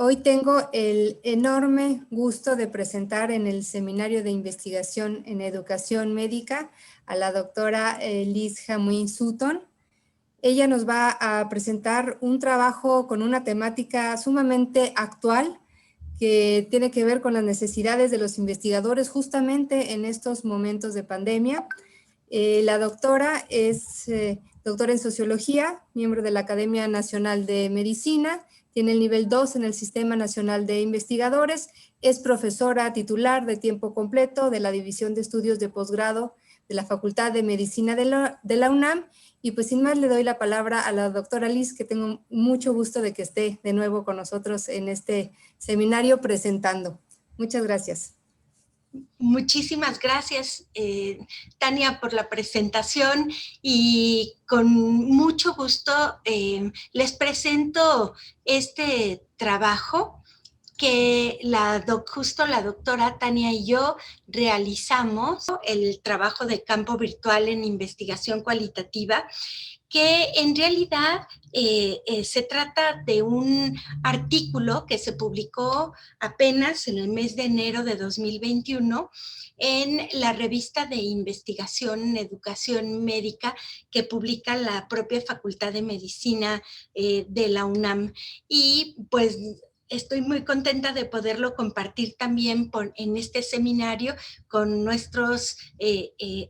Hoy tengo el enorme gusto de presentar en el Seminario de Investigación en Educación Médica a la doctora Liz Jamuín Sutton. Ella nos va a presentar un trabajo con una temática sumamente actual que tiene que ver con las necesidades de los investigadores justamente en estos momentos de pandemia. La doctora es doctora en Sociología, miembro de la Academia Nacional de Medicina, tiene el nivel 2 en el Sistema Nacional de Investigadores, es profesora titular de tiempo completo de la División de Estudios de Posgrado de la Facultad de Medicina de la UNAM. Y pues sin más le doy la palabra a la doctora Liz, que tengo mucho gusto de que esté de nuevo con nosotros en este seminario presentando. Muchas gracias. Muchísimas gracias, Tania, por la presentación, y con mucho gusto les presento este trabajo que justo la doctora Tania y yo realizamos, el trabajo de campo virtual en investigación cualitativa, que en realidad se trata de un artículo que se publicó apenas en el mes de enero de 2021 en la revista de investigación en educación médica que publica la propia Facultad de Medicina de la UNAM. Y pues estoy muy contenta de poderlo compartir también en este seminario con nuestros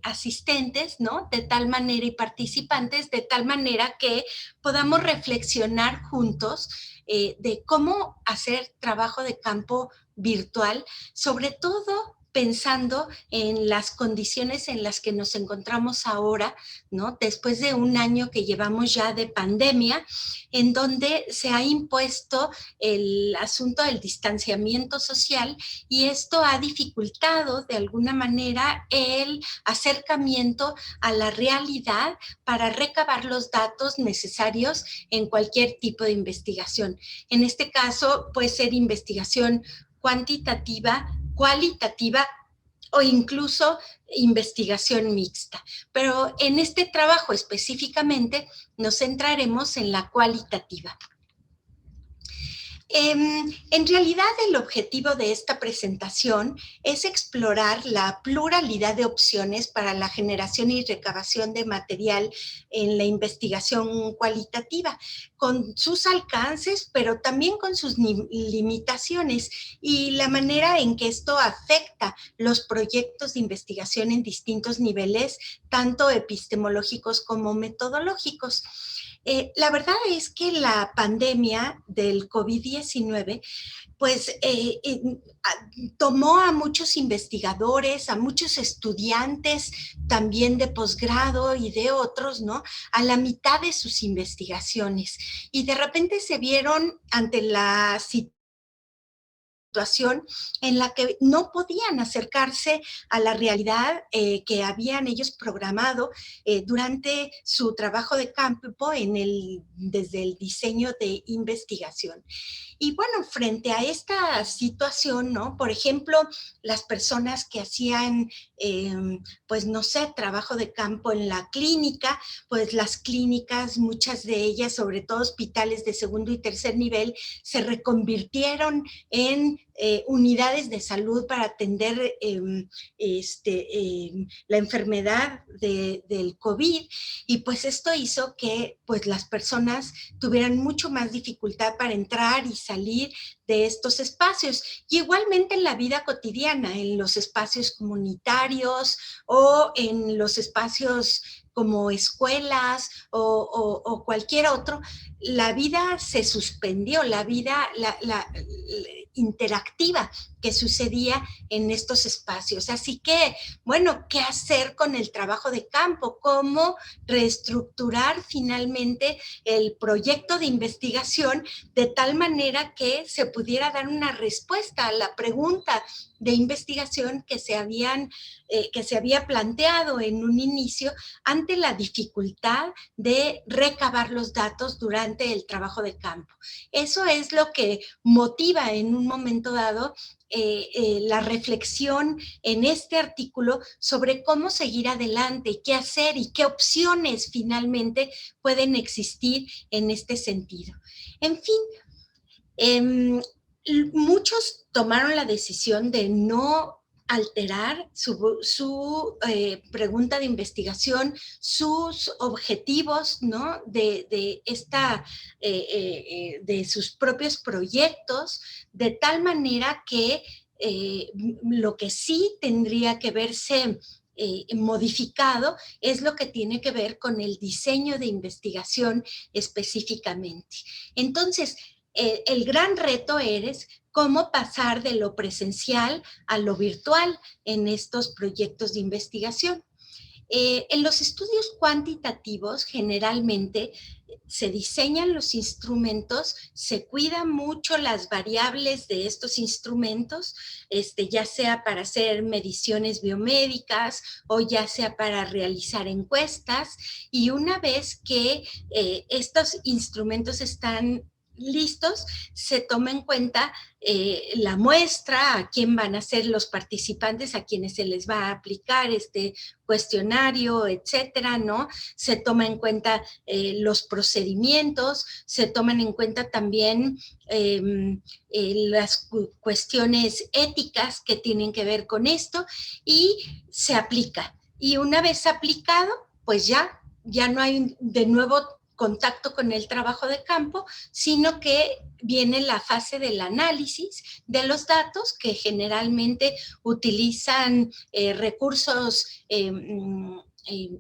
asistentes, ¿no? De tal manera, y participantes, de tal manera que podamos reflexionar juntos de cómo hacer trabajo de campo virtual, sobre todo pensando en las condiciones en las que nos encontramos ahora, ¿no? Después de un año que llevamos ya de pandemia, en donde se ha impuesto el asunto del distanciamiento social, y esto ha dificultado de alguna manera el acercamiento a la realidad para recabar los datos necesarios en cualquier tipo de investigación. En este caso puede ser investigación cuantitativa, cualitativa o incluso investigación mixta. Pero en este trabajo específicamente nos centraremos en la cualitativa. En realidad, el objetivo de esta presentación es explorar la pluralidad de opciones para la generación y recabación de material en la investigación cualitativa, con sus alcances, pero también con sus limitaciones, y la manera en que esto afecta los proyectos de investigación en distintos niveles, tanto epistemológicos como metodológicos. La verdad es que la pandemia del COVID-19 pues tomó a muchos investigadores, a muchos estudiantes también de posgrado y de otros, ¿no? A la mitad de sus investigaciones, y de repente se vieron ante la situación en la que no podían acercarse a la realidad que habían ellos programado durante su trabajo de campo desde el diseño de investigación. Y bueno, frente a esta situación, ¿no? Por ejemplo, las personas que hacían, pues no sé, trabajo de campo en la clínica, pues las clínicas, muchas de ellas, sobre todo hospitales de segundo y tercer nivel, se reconvirtieron en unidades de salud para atender la enfermedad del COVID, y pues esto hizo que pues las personas tuvieran mucho más dificultad para entrar y salir de estos espacios. Y igualmente en la vida cotidiana, en los espacios comunitarios o en los espacios como escuelas o cualquier otro, la vida se suspendió, la vida interactiva que sucedía en estos espacios. Así que, bueno, ¿qué hacer con el trabajo de campo? ¿Cómo reestructurar finalmente el proyecto de investigación de tal manera que se pudiera dar una respuesta a la pregunta de investigación que se había planteado en un inicio ante la dificultad de recabar los datos durante el trabajo de campo? Eso es lo que motiva en un momento dado la reflexión en este artículo sobre cómo seguir adelante, qué hacer y qué opciones finalmente pueden existir en este sentido. En fin, muchos tomaron la decisión de no alterar su pregunta de investigación, sus objetivos, ¿no? De sus propios proyectos, de tal manera que lo que sí tendría que verse modificado es lo que tiene que ver con el diseño de investigación específicamente. Entonces, el gran reto es cómo pasar de lo presencial a lo virtual en estos proyectos de investigación. En los estudios cuantitativos, generalmente se diseñan los instrumentos, se cuidan mucho las variables de estos instrumentos, ya sea para hacer mediciones biomédicas o ya sea para realizar encuestas, y una vez que estos instrumentos están listos, se toma en cuenta la muestra, a quién van a ser los participantes, a quienes se les va a aplicar este cuestionario, etcétera, ¿no? Se toma en cuenta los procedimientos, se toman en cuenta también las cuestiones éticas que tienen que ver con esto y se aplica. Y una vez aplicado, pues ya no hay de nuevo contacto con el trabajo de campo, sino que viene la fase del análisis de los datos, que generalmente utilizan recursos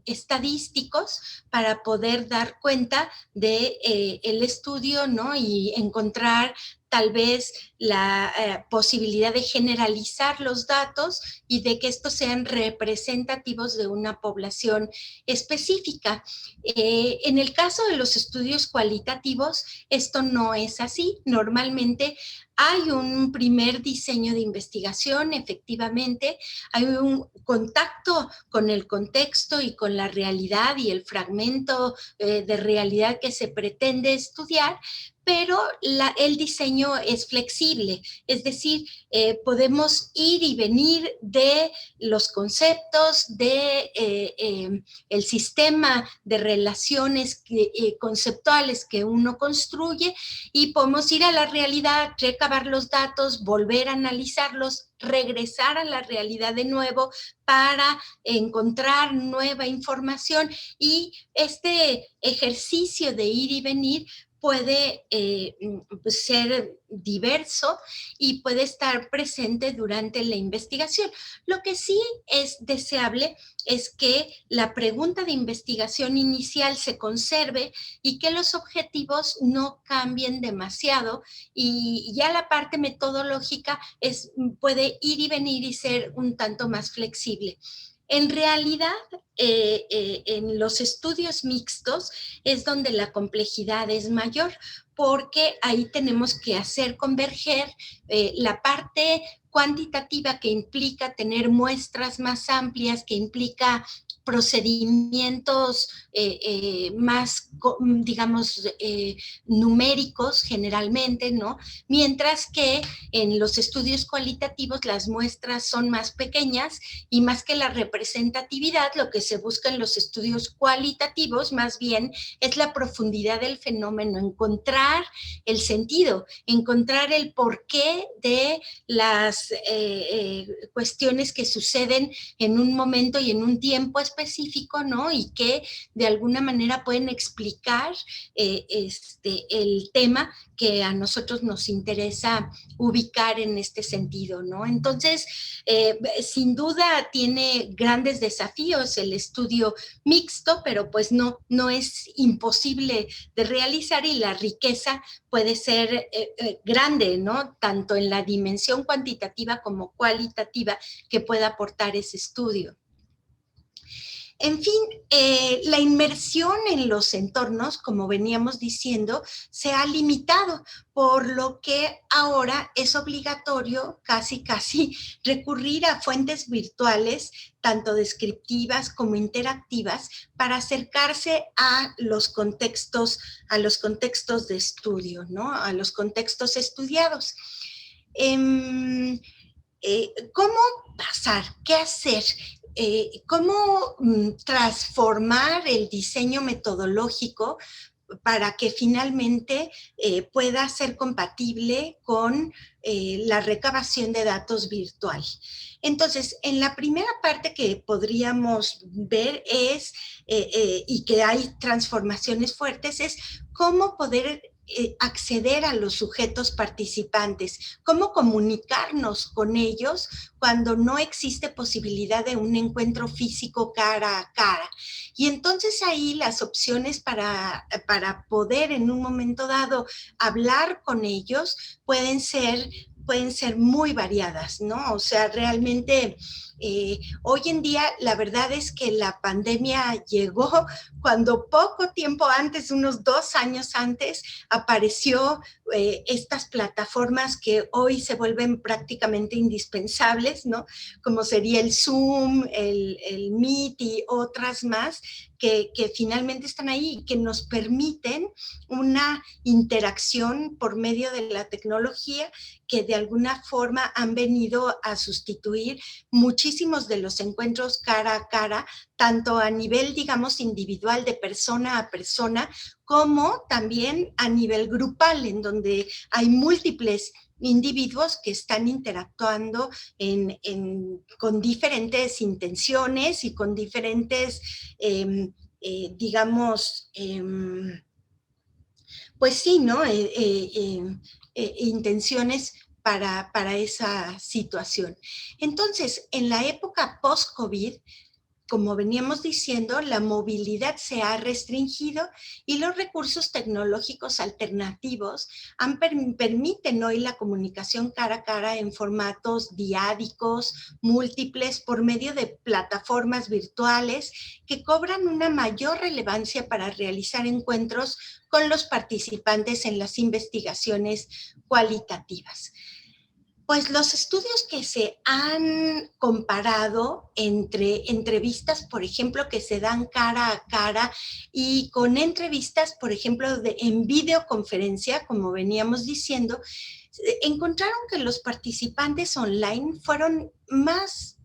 estadísticos para poder dar cuenta de el estudio, ¿no? Y encontrar tal vez la posibilidad de generalizar los datos y de que estos sean representativos de una población específica. En el caso de los estudios cualitativos, esto no es así. Normalmente hay un primer diseño de investigación, efectivamente, hay un contacto con el contexto y con la realidad y el fragmento de realidad que se pretende estudiar, pero el diseño es flexible, es decir, podemos ir y venir de los conceptos, de el sistema de relaciones conceptuales que uno construye, y podemos ir a la realidad, recabar los datos, volver a analizarlos, regresar a la realidad de nuevo para encontrar nueva información, y este ejercicio de ir y venir puede ser diverso y puede estar presente durante la investigación. Lo que sí es deseable es que la pregunta de investigación inicial se conserve y que los objetivos no cambien demasiado, y ya la parte metodológica puede ir y venir y ser un tanto más flexible. En realidad, en los estudios mixtos es donde la complejidad es mayor, porque ahí tenemos que hacer converger la parte cuantitativa, que implica tener muestras más amplias, que implica procedimientos más, digamos, numéricos generalmente, ¿no? Mientras que en los estudios cualitativos las muestras son más pequeñas, y más que la representatividad, lo que se busca en los estudios cualitativos más bien es la profundidad del fenómeno, encontrar el sentido, encontrar el porqué de las cuestiones que suceden en un momento y en un tiempo específico, ¿no? Y que de alguna manera pueden explicar el tema que a nosotros nos interesa ubicar en este sentido, ¿no? Entonces, sin duda tiene grandes desafíos el estudio mixto, pero pues no es imposible de realizar, y la riqueza puede ser grande, ¿no? Tanto en la dimensión cuantitativa como cualitativa que pueda aportar ese estudio. En fin, la inmersión en los entornos, como veníamos diciendo, se ha limitado, por lo que ahora es obligatorio casi recurrir a fuentes virtuales, tanto descriptivas como interactivas, para acercarse a los contextos de estudio, ¿no? A los contextos estudiados. ¿Cómo pasar? ¿Qué hacer? ¿Cómo transformar el diseño metodológico para que finalmente pueda ser compatible con la recabación de datos virtual. Entonces, en la primera parte que podríamos ver es, y que hay transformaciones fuertes, es cómo poder acceder a los sujetos participantes, cómo comunicarnos con ellos cuando no existe posibilidad de un encuentro físico cara a cara. Y entonces ahí las opciones para poder en un momento dado hablar con ellos pueden ser muy variadas, ¿no? O sea, realmente hoy en día la verdad es que la pandemia llegó cuando poco tiempo antes, unos 2 años antes, apareció estas plataformas que hoy se vuelven prácticamente indispensables, ¿no? Como sería el Zoom, el Meet y otras más, que finalmente están ahí y que nos permiten una interacción por medio de la tecnología que de alguna forma han venido a sustituir muchísimos de los encuentros cara a cara, tanto a nivel, digamos, individual de persona a persona, como también a nivel grupal, en donde hay múltiples individuos que están interactuando con diferentes intenciones y con diferentes, digamos, pues sí, ¿no? Intenciones para esa situación. Entonces, en la época post-COVID, como veníamos diciendo, la movilidad se ha restringido y los recursos tecnológicos alternativos permiten hoy la comunicación cara a cara en formatos diádicos, múltiples, por medio de plataformas virtuales que cobran una mayor relevancia para realizar encuentros con los participantes en las investigaciones cualitativas. Pues los estudios que se han comparado entre entrevistas, por ejemplo, que se dan cara a cara y con entrevistas, por ejemplo, en videoconferencia, como veníamos diciendo, encontraron que los participantes online fueron más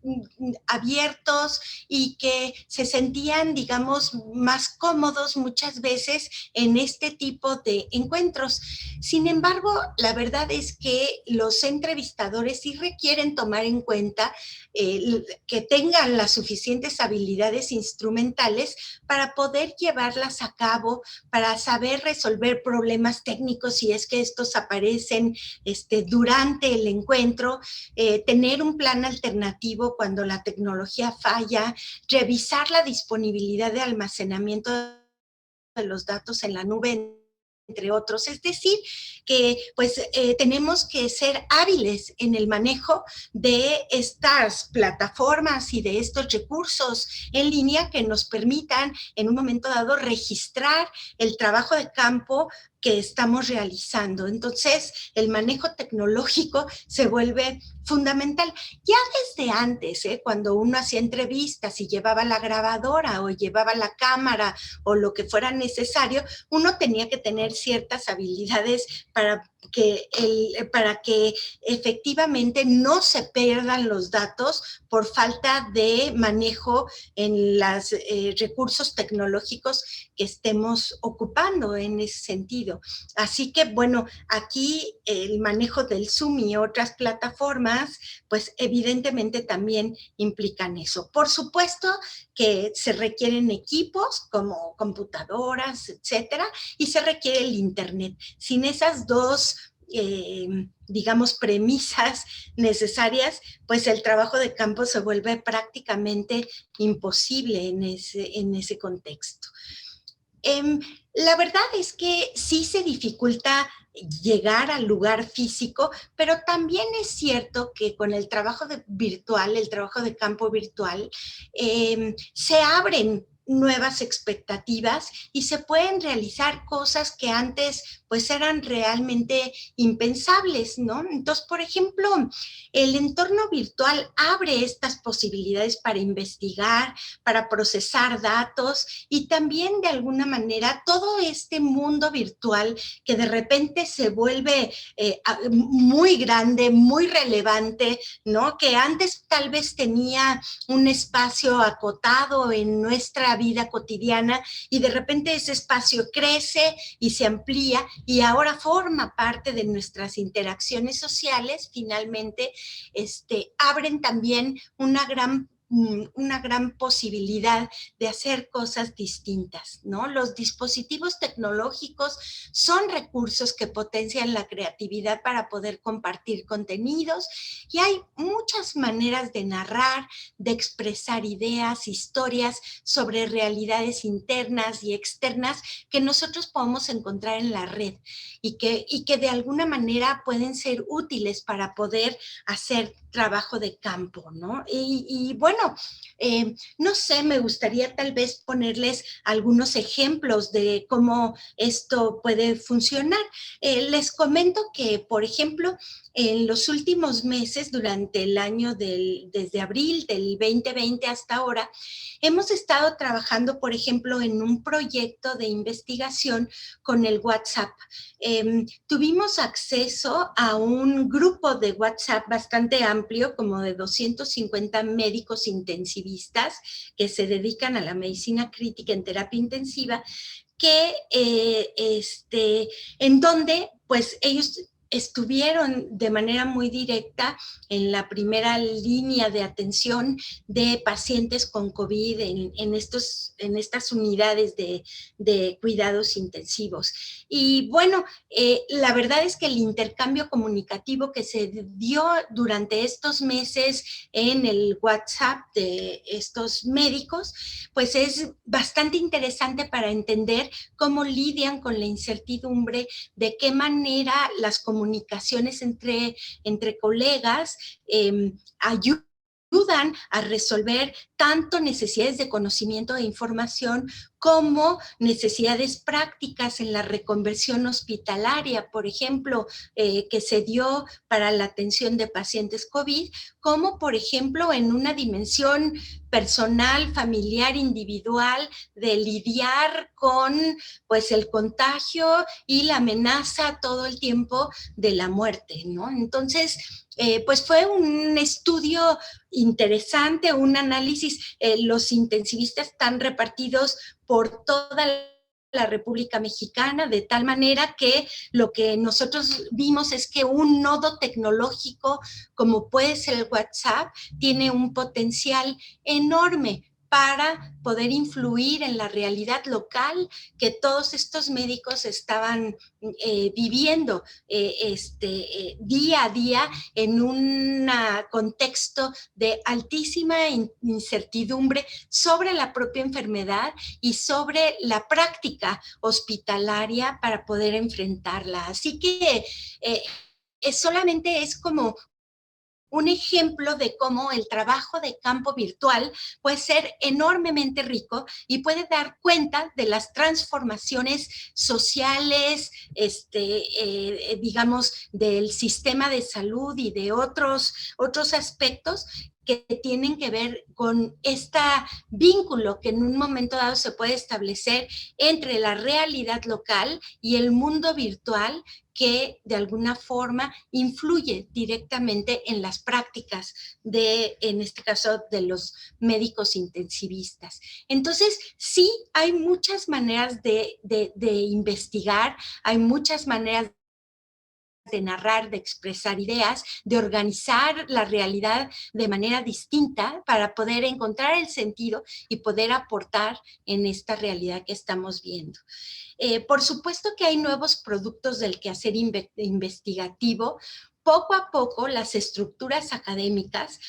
abiertos y que se sentían, digamos, más cómodos muchas veces en este tipo de encuentros. Sin embargo, la verdad es que los entrevistadores sí requieren tomar en cuenta que tengan las suficientes habilidades instrumentales para poder llevarlas a cabo, para saber resolver problemas técnicos si es que estos aparecen durante el encuentro, tener un plan alternativo cuando la tecnología falla, revisar la disponibilidad de almacenamiento de los datos en la nube, entre otros. Es decir, que pues tenemos que ser hábiles en el manejo de estas plataformas y de estos recursos en línea que nos permitan en un momento dado registrar el trabajo de campo que estamos realizando. Entonces, el manejo tecnológico se vuelve fundamental. Ya desde antes, cuando uno hacía entrevistas y llevaba la grabadora o llevaba la cámara o lo que fuera necesario, uno tenía que tener ciertas habilidades para que efectivamente no se pierdan los datos por falta de manejo en los recursos tecnológicos que estemos ocupando en ese sentido. Así que, bueno, aquí el manejo del Zoom y otras plataformas, pues evidentemente también implican eso. Por supuesto que se requieren equipos como computadoras, etcétera, y se requiere el Internet. Sin esas dos digamos, premisas necesarias, pues el trabajo de campo se vuelve prácticamente imposible en ese contexto. La verdad es que sí se dificulta llegar al lugar físico, pero también es cierto que con el trabajo virtual, el trabajo de campo virtual, se abren nuevas expectativas y se pueden realizar cosas que antes pues eran realmente impensables, ¿no? Entonces, por ejemplo, el entorno virtual abre estas posibilidades para investigar, para procesar datos y también de alguna manera todo este mundo virtual que de repente se vuelve muy grande, muy relevante, ¿no? Que antes tal vez tenía un espacio acotado en nuestra vida cotidiana y de repente ese espacio crece y se amplía y ahora forma parte de nuestras interacciones sociales, finalmente abren también una gran posibilidad de hacer cosas distintas, ¿no? Los dispositivos tecnológicos son recursos que potencian la creatividad para poder compartir contenidos y hay muchas maneras de narrar, de expresar ideas, historias sobre realidades internas y externas que nosotros podemos encontrar en la red y que de alguna manera pueden ser útiles para poder hacer trabajo de campo, ¿no? Y bueno, no sé, me gustaría tal vez ponerles algunos ejemplos de cómo esto puede funcionar. Les comento que, por ejemplo, en los últimos meses, durante el año desde abril del 2020 hasta ahora, hemos estado trabajando, por ejemplo, en un proyecto de investigación con el WhatsApp. Tuvimos acceso a un grupo de WhatsApp bastante amplio, como de 250 médicos intensivistas que se dedican a la medicina crítica en terapia intensiva, que en donde pues ellos estuvieron de manera muy directa en la primera línea de atención de pacientes con COVID en estas unidades de cuidados intensivos. Y bueno, la verdad es que el intercambio comunicativo que se dio durante estos meses en el WhatsApp de estos médicos, pues es bastante interesante para entender cómo lidian con la incertidumbre, de qué manera las comunicaciones entre colegas ayudan a resolver tanto necesidades de conocimiento e información como necesidades prácticas en la reconversión hospitalaria, por ejemplo, que se dio para la atención de pacientes COVID, como por ejemplo en una dimensión personal, familiar, individual, de lidiar con pues el contagio y la amenaza todo el tiempo de la muerte, ¿no? Entonces, pues fue un estudio interesante, un análisis. Los intensivistas están repartidos por toda la República Mexicana, de tal manera que lo que nosotros vimos es que un nodo tecnológico como puede ser el WhatsApp tiene un potencial enorme para poder influir en la realidad local que todos estos médicos estaban viviendo día a día en un contexto de altísima incertidumbre sobre la propia enfermedad y sobre la práctica hospitalaria para poder enfrentarla. Así que solamente es como un ejemplo de cómo el trabajo de campo virtual puede ser enormemente rico y puede dar cuenta de las transformaciones sociales, digamos, del sistema de salud y de otros aspectos que tienen que ver con este vínculo que en un momento dado se puede establecer entre la realidad local y el mundo virtual, que de alguna forma influye directamente en las prácticas en este caso, de los médicos intensivistas. Entonces, sí, hay muchas maneras de investigar, hay muchas maneras de narrar, de expresar ideas, de organizar la realidad de manera distinta para poder encontrar el sentido y poder aportar en esta realidad que estamos viendo. Por supuesto que hay nuevos productos del quehacer investigativo. Poco a poco las estructuras académicas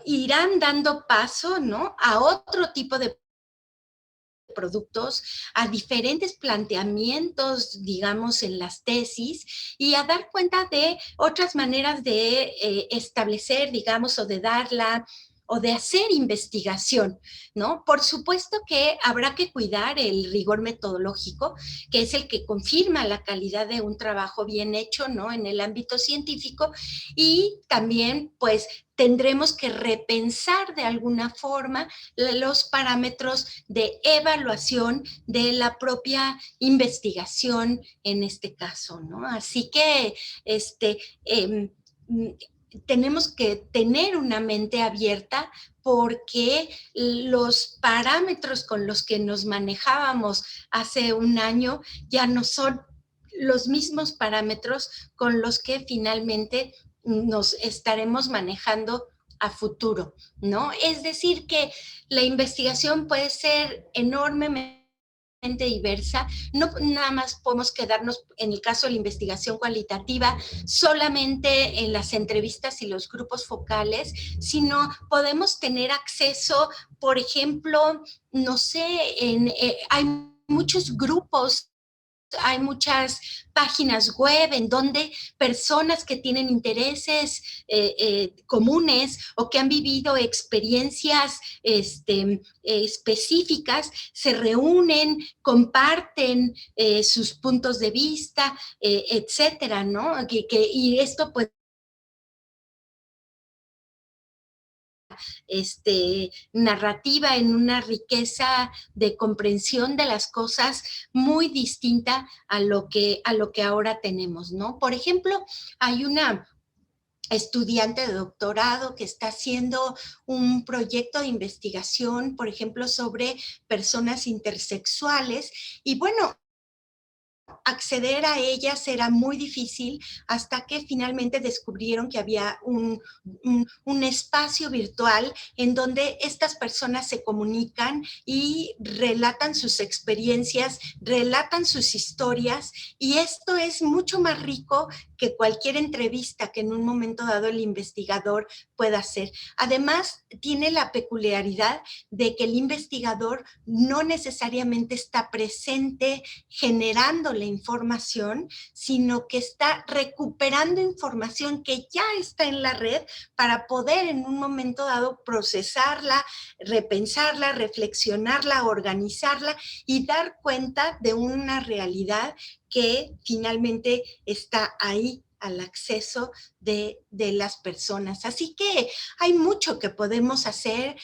irán dando paso, ¿no?, a otro tipo de productos, a diferentes planteamientos, digamos, en las tesis y a dar cuenta de otras maneras de establecer, digamos, o de dar la o de hacer investigación, ¿no? Por supuesto que habrá que cuidar el rigor metodológico, que es el que confirma la calidad de un trabajo bien hecho, ¿no? En el ámbito científico, y también, pues, tendremos que repensar de alguna forma los parámetros de evaluación de la propia investigación en este caso, ¿no? Así que, eh, tenemos que tener una mente abierta porque los parámetros con los que nos manejábamos hace un año ya no son los mismos parámetros con los que finalmente nos estaremos manejando a futuro, ¿no? Es decir, que la investigación puede ser enormemente diversa, no nada más podemos quedarnos en el caso de la investigación cualitativa solamente en las entrevistas y los grupos focales, sino podemos tener acceso, por ejemplo, no sé, hay muchos grupos, hay muchas páginas web en donde personas que tienen intereses comunes o que han vivido experiencias específicas se reúnen, comparten sus puntos de vista, etcétera, ¿no? Y esto pues narrativa en una riqueza de comprensión de las cosas muy distinta a lo que ahora tenemos, ¿no? Por ejemplo, hay una estudiante de doctorado que está haciendo un proyecto de investigación, por ejemplo, sobre personas intersexuales, y bueno, acceder a ellas era muy difícil hasta que finalmente descubrieron que había un espacio virtual en donde estas personas se comunican y relatan sus experiencias, relatan sus historias, y esto es mucho más rico que cualquier entrevista que en un momento dado el investigador pueda hacer. Además, tiene la peculiaridad de que el investigador no necesariamente está presente generando la información, sino que está recuperando información que ya está en la red para poder en un momento dado procesarla, repensarla, reflexionarla, organizarla y dar cuenta de una realidad que finalmente está ahí al acceso de las personas. Así que hay mucho que podemos hacer,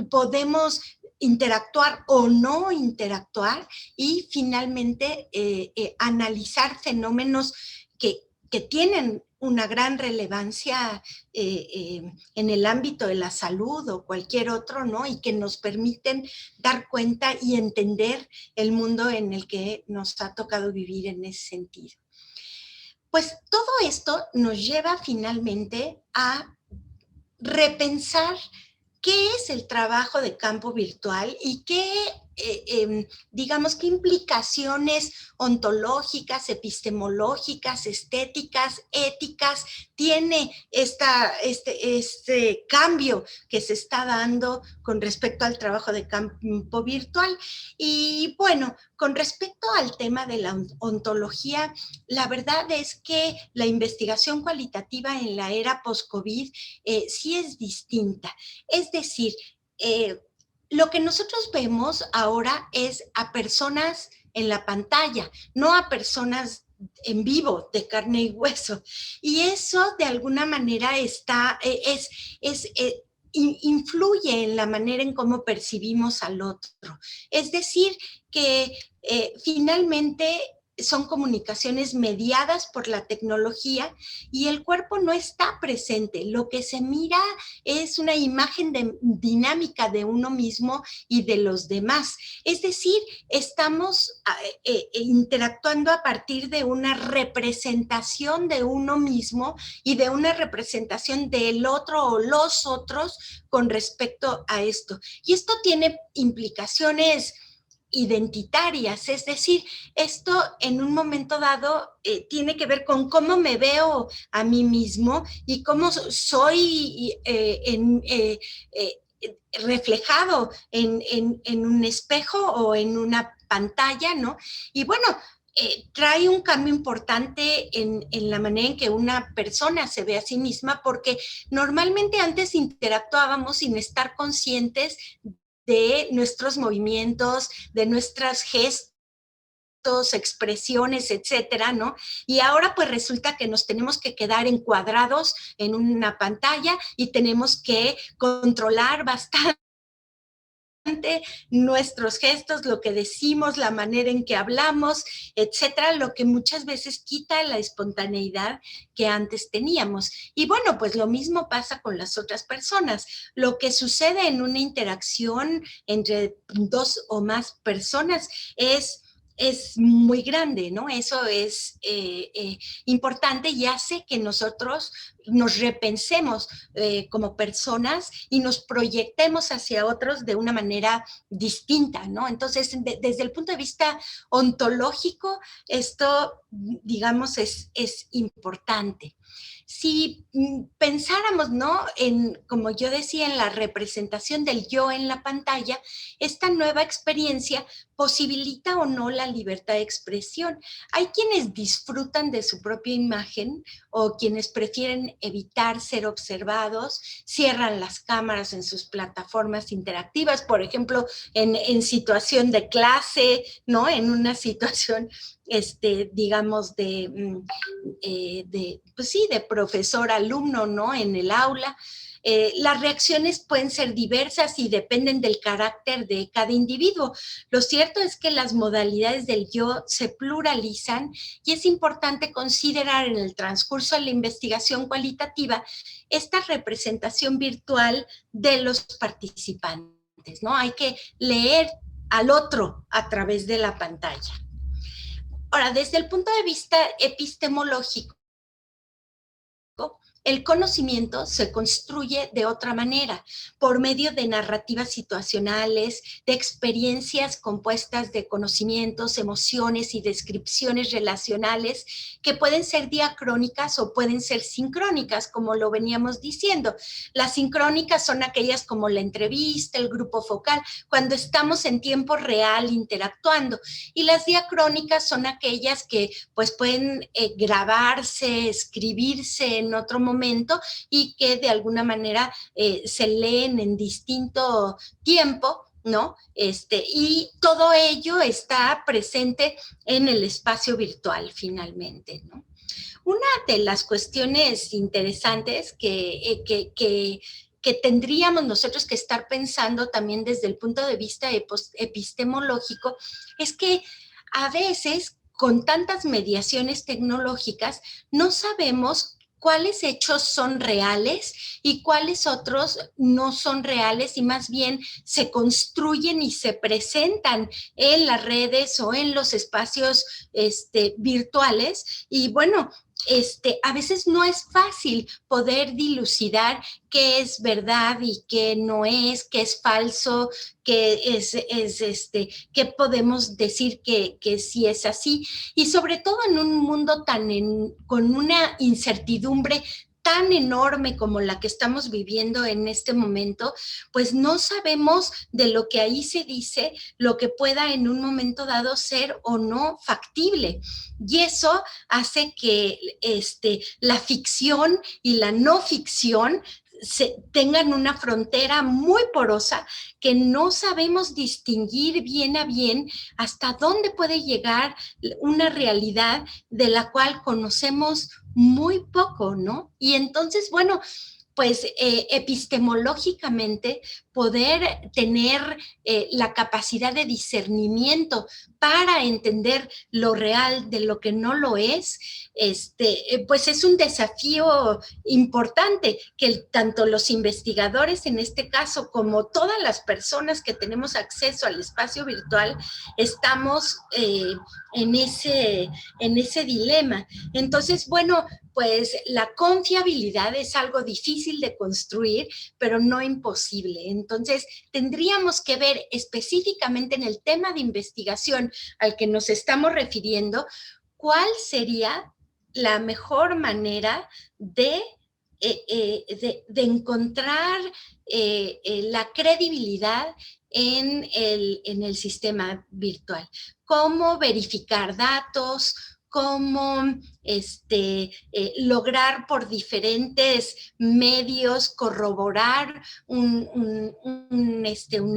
podemos interactuar o no interactuar y finalmente analizar fenómenos que tienen una gran relevancia en el ámbito de la salud o cualquier otro, ¿no? Y que nos permiten dar cuenta y entender el mundo en el que nos ha tocado vivir en ese sentido. Pues todo esto nos lleva finalmente a repensar qué es el trabajo de campo virtual y qué, digamos, qué implicaciones ontológicas, epistemológicas, estéticas, éticas tiene este cambio que se está dando con respecto al trabajo de campo virtual. Y bueno, con respecto al tema de la ontología, la verdad es que la investigación cualitativa en la era post-COVID sí es distinta. Es decir, lo que nosotros vemos ahora es a personas en la pantalla, no a personas en vivo, de carne y hueso. Y eso de alguna manera influye en la manera en cómo percibimos al otro. Es decir, que finalmente son comunicaciones mediadas por la tecnología y el cuerpo no está presente. Lo que se mira es una imagen dinámica de uno mismo y de los demás. Es decir, estamos interactuando a partir de una representación de uno mismo y de una representación del otro o los otros con respecto a esto. Y esto tiene implicaciones identitarias, es decir, esto en un momento dado tiene que ver con cómo me veo a mí mismo y cómo soy reflejado en un espejo o en una pantalla, ¿no? Y bueno, trae un cambio importante en la manera en que una persona se ve a sí misma, porque normalmente antes interactuábamos sin estar conscientes de nuestros movimientos, de nuestras gestos, expresiones, etcétera, ¿no? Y ahora pues resulta que nos tenemos que quedar encuadrados en una pantalla y tenemos que controlar bastante nuestros gestos, lo que decimos, la manera en que hablamos, etcétera, lo que muchas veces quita la espontaneidad que antes teníamos. Y bueno, pues lo mismo pasa con las otras personas. Lo que sucede en una interacción entre dos o más personas es muy grande, ¿no? Eso es importante y hace que nosotros nos repensemos como personas y nos proyectemos hacia otros de una manera distinta, ¿no? Entonces, desde el punto de vista ontológico, esto, digamos, es importante. Si pensáramos, ¿no? Como yo decía, en la representación del yo en la pantalla, esta nueva experiencia posibilita o no la libertad de expresión. Hay quienes disfrutan de su propia imagen o quienes prefieren evitar ser observados, cierran las cámaras en sus plataformas interactivas, por ejemplo, en situación de clase, ¿no? En una situación, digamos, pues sí, de profesor-alumno, ¿no? En el aula. Las reacciones pueden ser diversas y dependen del carácter de cada individuo. Lo cierto es que las modalidades del yo se pluralizan y es importante considerar en el transcurso de la investigación cualitativa esta representación virtual de los participantes, ¿no? Hay que leer al otro a través de la pantalla. Ahora, desde el punto de vista epistemológico, el conocimiento se construye de otra manera, por medio de narrativas situacionales, de experiencias compuestas de conocimientos, emociones y descripciones relacionales que pueden ser diacrónicas o pueden ser sincrónicas, como lo veníamos diciendo. Las sincrónicas son aquellas como la entrevista, el grupo focal, cuando estamos en tiempo real interactuando. Y las diacrónicas son aquellas que pues pueden grabarse, escribirse en otro momento y que de alguna manera se leen en distinto tiempo, ¿no? Y todo ello está presente en el espacio virtual finalmente, ¿no? Una de las cuestiones interesantes que tendríamos nosotros que estar pensando también desde el punto de vista epistemológico es que a veces con tantas mediaciones tecnológicas no sabemos cuáles hechos son reales y cuáles otros no son reales y más bien se construyen y se presentan en las redes o en los espacios virtuales. Y bueno, a veces no es fácil poder dilucidar qué es verdad y qué no es, qué es falso, qué qué podemos decir que sí es así. Y sobre todo en un mundo con una incertidumbre tan enorme como la que estamos viviendo en este momento, pues no sabemos de lo que ahí se dice, lo que pueda en un momento dado ser o no factible. Y eso hace que la ficción y la no ficción tengan una frontera muy porosa que no sabemos distinguir bien a bien hasta dónde puede llegar una realidad de la cual conocemos muy poco, ¿no? Y entonces, bueno, pues epistemológicamente poder tener la capacidad de discernimiento para entender lo real de lo que no lo es, pues es un desafío importante que tanto los investigadores en este caso como todas las personas que tenemos acceso al espacio virtual estamos en ese dilema. Entonces, bueno, pues la confiabilidad es algo difícil de construir, pero no imposible. Entonces, tendríamos que ver específicamente en el tema de investigación al que nos estamos refiriendo, cuál sería la mejor manera de encontrar la credibilidad en el sistema virtual. Cómo verificar datos, cómo lograr por diferentes medios corroborar un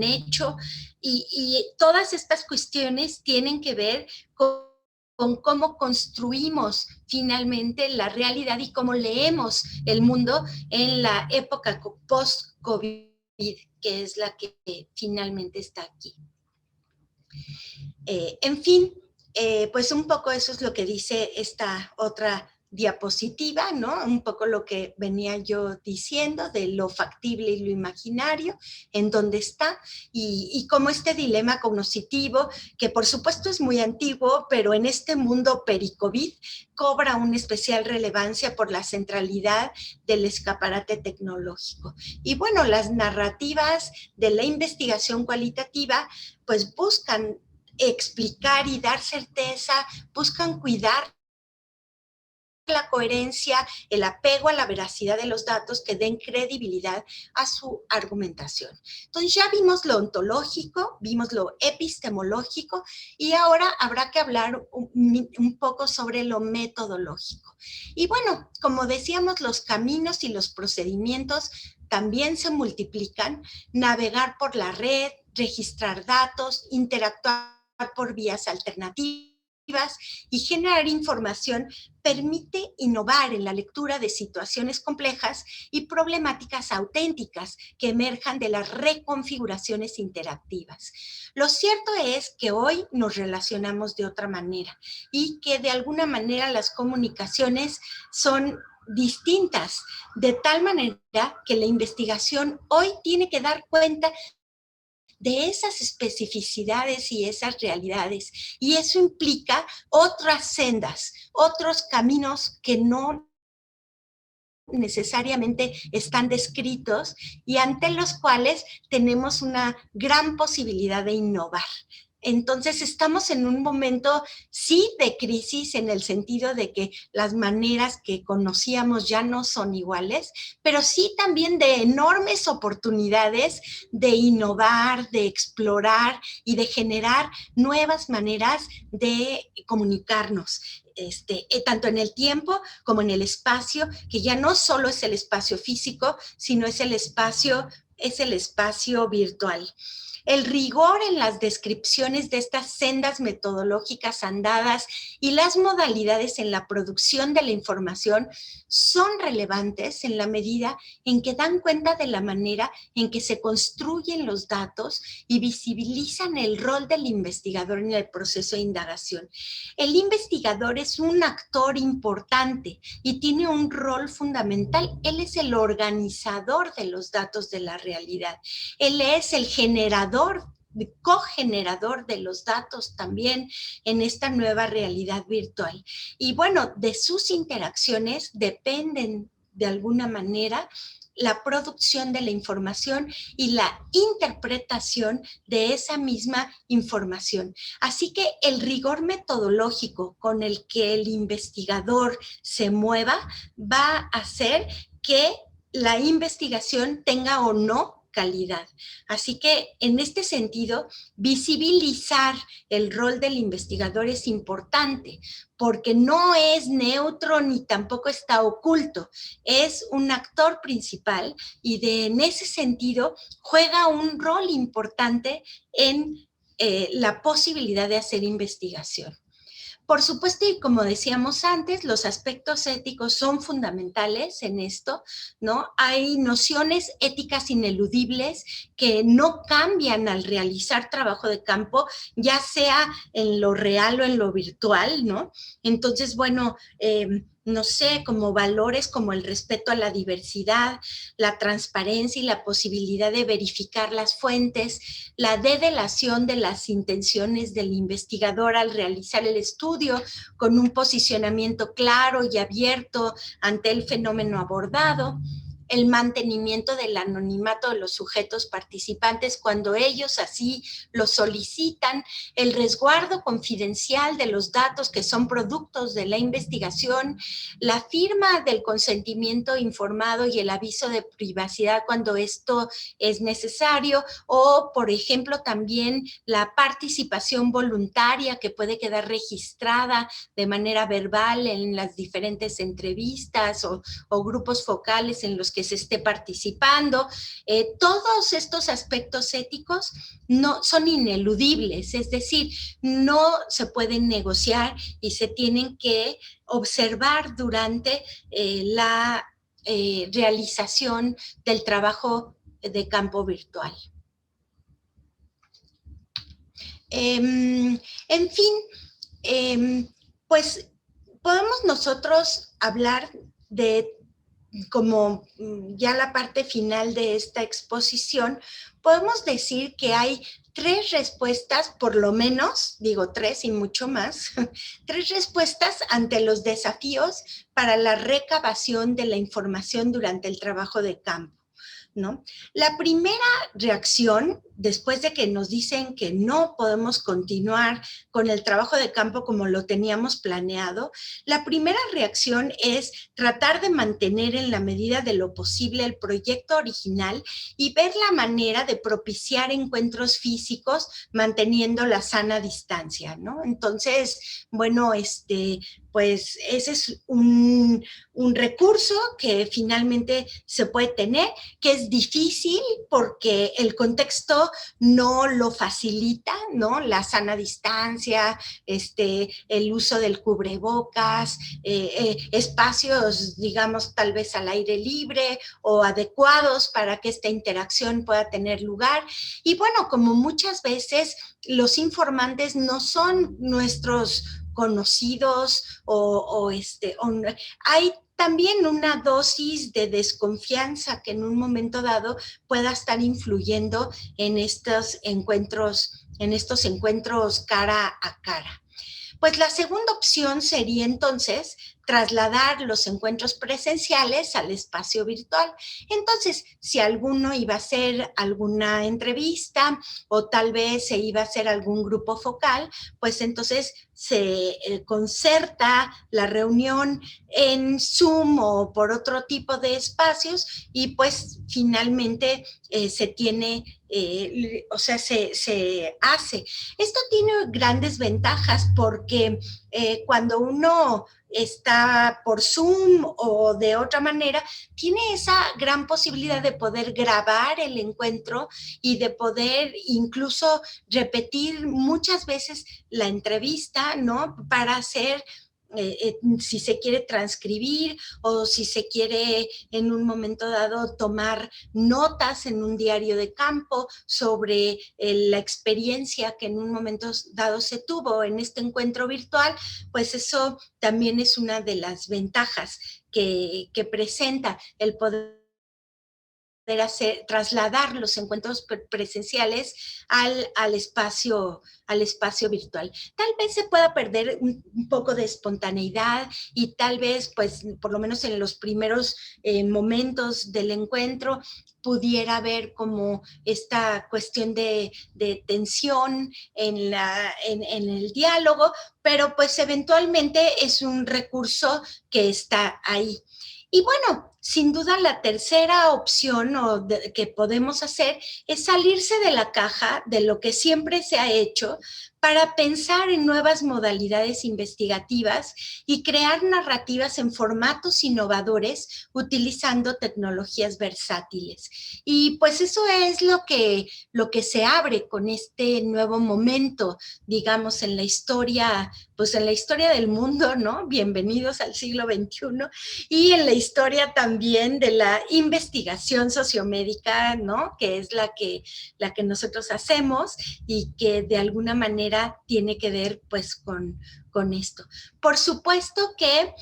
hecho, y todas estas cuestiones tienen que ver con cómo construimos finalmente la realidad y cómo leemos el mundo en la época post-COVID, que es la que finalmente está aquí. En fin, pues un poco eso es lo que dice esta otra diapositiva, ¿no? Un poco lo que venía yo diciendo de lo factible y lo imaginario, en dónde está, y cómo este dilema cognitivo, que por supuesto es muy antiguo, pero en este mundo peri-COVID cobra una especial relevancia por la centralidad del escaparate tecnológico. Y bueno, las narrativas de la investigación cualitativa pues buscan explicar y dar certeza, buscan cuidar la coherencia, el apego a la veracidad de los datos que den credibilidad a su argumentación. Entonces ya vimos lo ontológico, vimos lo epistemológico, y ahora habrá que hablar un poco sobre lo metodológico. Y bueno, como decíamos, los caminos y los procedimientos también se multiplican: navegar por la red, registrar datos, interactuar por vías alternativas y generar información permite innovar en la lectura de situaciones complejas y problemáticas auténticas que emerjan de las reconfiguraciones interactivas. Lo cierto es que hoy nos relacionamos de otra manera y que de alguna manera las comunicaciones son distintas, de tal manera que la investigación hoy tiene que dar cuenta de esas especificidades y esas realidades. Y eso implica otras sendas, otros caminos que no necesariamente están descritos y ante los cuales tenemos una gran posibilidad de innovar. Entonces estamos en un momento, sí, de crisis, en el sentido de que las maneras que conocíamos ya no son iguales, pero sí también de enormes oportunidades de innovar, de explorar y de generar nuevas maneras de comunicarnos. Tanto en el tiempo como en el espacio, que ya no solo es el espacio físico, sino es el espacio virtual. El rigor en las descripciones de estas sendas metodológicas andadas y las modalidades en la producción de la información son relevantes en la medida en que dan cuenta de la manera en que se construyen los datos y visibilizan el rol del investigador en el proceso de indagación. El investigador es un actor importante y tiene un rol fundamental. Él es el organizador de los datos de la realidad. Él es el generador, cogenerador de los datos también en esta nueva realidad virtual. Y bueno, de sus interacciones dependen de alguna manera la producción de la información y la interpretación de esa misma información. Así que el rigor metodológico con el que el investigador se mueva va a hacer que la investigación tenga o no calidad. Así que en este sentido, visibilizar el rol del investigador es importante, porque no es neutro ni tampoco está oculto, es un actor principal y en ese sentido juega un rol importante en la posibilidad de hacer investigación. Por supuesto, y como decíamos antes, los aspectos éticos son fundamentales en esto, ¿no? Hay nociones éticas ineludibles que no cambian al realizar trabajo de campo, ya sea en lo real o en lo virtual, ¿no? Entonces, bueno, no sé, como valores como el respeto a la diversidad, la transparencia y la posibilidad de verificar las fuentes, la dedelación de las intenciones del investigador al realizar el estudio con un posicionamiento claro y abierto ante el fenómeno abordado, el mantenimiento del anonimato de los sujetos participantes cuando ellos así lo solicitan, el resguardo confidencial de los datos que son productos de la investigación, la firma del consentimiento informado y el aviso de privacidad cuando esto es necesario, o por ejemplo también la participación voluntaria que puede quedar registrada de manera verbal en las diferentes entrevistas o grupos focales en los que se esté participando. Todos estos aspectos éticos no son ineludibles, es decir, no se pueden negociar y se tienen que observar durante la realización del trabajo de campo virtual. En fin, pues podemos nosotros hablar de, como ya la parte final de esta exposición, podemos decir que hay 3 respuestas, por lo menos, digo 3 y mucho más, 3 respuestas ante los desafíos para la recabación de la información durante el trabajo de campo, ¿no? La primera reacción, después de que nos dicen que no podemos continuar con el trabajo de campo como lo teníamos planeado, la primera reacción es tratar de mantener en la medida de lo posible el proyecto original y ver la manera de propiciar encuentros físicos manteniendo la sana distancia, ¿no? Entonces, bueno, pues ese es un recurso que finalmente se puede tener, que es difícil porque el contexto no lo facilita, ¿no? La sana distancia, el uso del cubrebocas, espacios, digamos, tal vez al aire libre o adecuados para que esta interacción pueda tener lugar. Y bueno, como muchas veces los informantes no son nuestros conocidos hay también una dosis de desconfianza que en un momento dado pueda estar influyendo en estos encuentros cara a cara. Pues la segunda opción sería entonces trasladar los encuentros presenciales al espacio virtual. Entonces, si alguno iba a hacer alguna entrevista o tal vez se iba a hacer algún grupo focal, pues entonces se concerta la reunión en Zoom o por otro tipo de espacios y pues finalmente se tiene, se hace. Esto tiene grandes ventajas porque cuando uno está por Zoom o de otra manera, tiene esa gran posibilidad de poder grabar el encuentro y de poder incluso repetir muchas veces la entrevista, ¿no? Para hacer si se quiere transcribir o si se quiere en un momento dado tomar notas en un diario de campo sobre la experiencia que en un momento dado se tuvo en este encuentro virtual, pues eso también es una de las ventajas que presenta el poder trasladar los encuentros presenciales al espacio virtual. Tal vez se pueda perder un poco de espontaneidad y tal vez, pues, por lo menos en los primeros momentos del encuentro, pudiera haber como esta cuestión de tensión en el diálogo, pero pues eventualmente es un recurso que está ahí. Y bueno, sin duda la tercera opción que podemos hacer es salirse de la caja de lo que siempre se ha hecho para pensar en nuevas modalidades investigativas y crear narrativas en formatos innovadores utilizando tecnologías versátiles. Y pues eso es lo que se abre con este nuevo momento, digamos, en la historia, pues en la historia del mundo, ¿no? Bienvenidos al siglo XXI, y en la historia también de la investigación sociomédica, ¿no? Que es la que nosotros hacemos y que de alguna manera tiene que ver pues con esto. Por supuesto que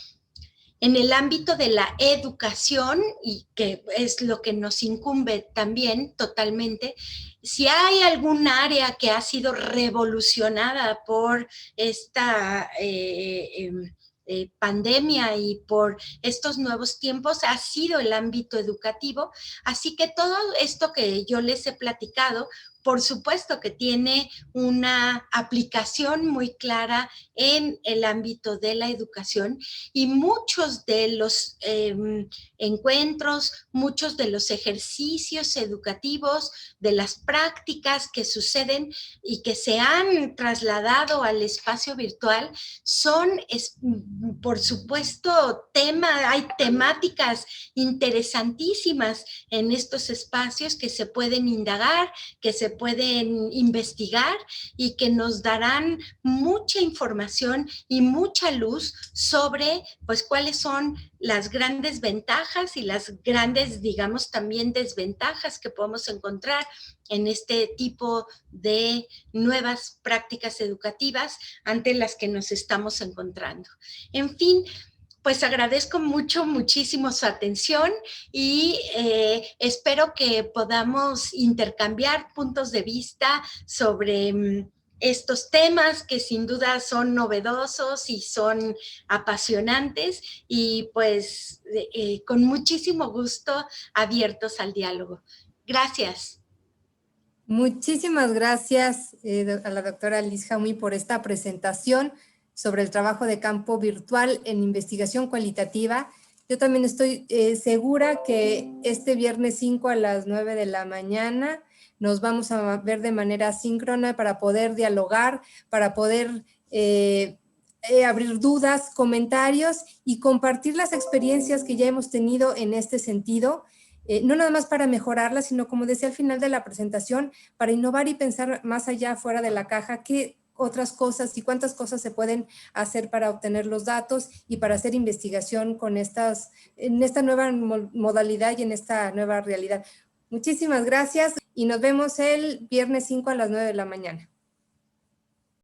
en el ámbito de la educación, y que es lo que nos incumbe también totalmente, si hay algún área que ha sido revolucionada por esta pandemia y por estos nuevos tiempos ha sido el ámbito educativo. Así que todo esto que yo les he platicado, por supuesto que tiene una aplicación muy clara en el ámbito de la educación y muchos de los encuentros, muchos de los ejercicios educativos, de las prácticas que suceden y que se han trasladado al espacio virtual son, por supuesto, hay temáticas interesantísimas en estos espacios que se pueden indagar, que se pueden investigar y que nos darán mucha información y mucha luz sobre, pues, cuáles son las grandes ventajas y las grandes, digamos, también desventajas que podemos encontrar en este tipo de nuevas prácticas educativas ante las que nos estamos encontrando. En fin, pues agradezco muchísimo su atención y espero que podamos intercambiar puntos de vista sobre estos temas que sin duda son novedosos y son apasionantes y pues con muchísimo gusto abiertos al diálogo. Gracias. Muchísimas gracias a la doctora Liz Jamuy por esta presentación sobre el trabajo de campo virtual en investigación cualitativa. Yo también estoy segura que este viernes 5 a las 9 de la mañana nos vamos a ver de manera síncrona para poder dialogar, para poder abrir dudas, comentarios y compartir las experiencias que ya hemos tenido en este sentido. No nada más para mejorarlas, sino como decía al final de la presentación, para innovar y pensar más allá, fuera de la caja, qué otras cosas y cuántas cosas se pueden hacer para obtener los datos y para hacer investigación en esta nueva modalidad y en esta nueva realidad. Muchísimas gracias y nos vemos el viernes 5 a las 9 de la mañana.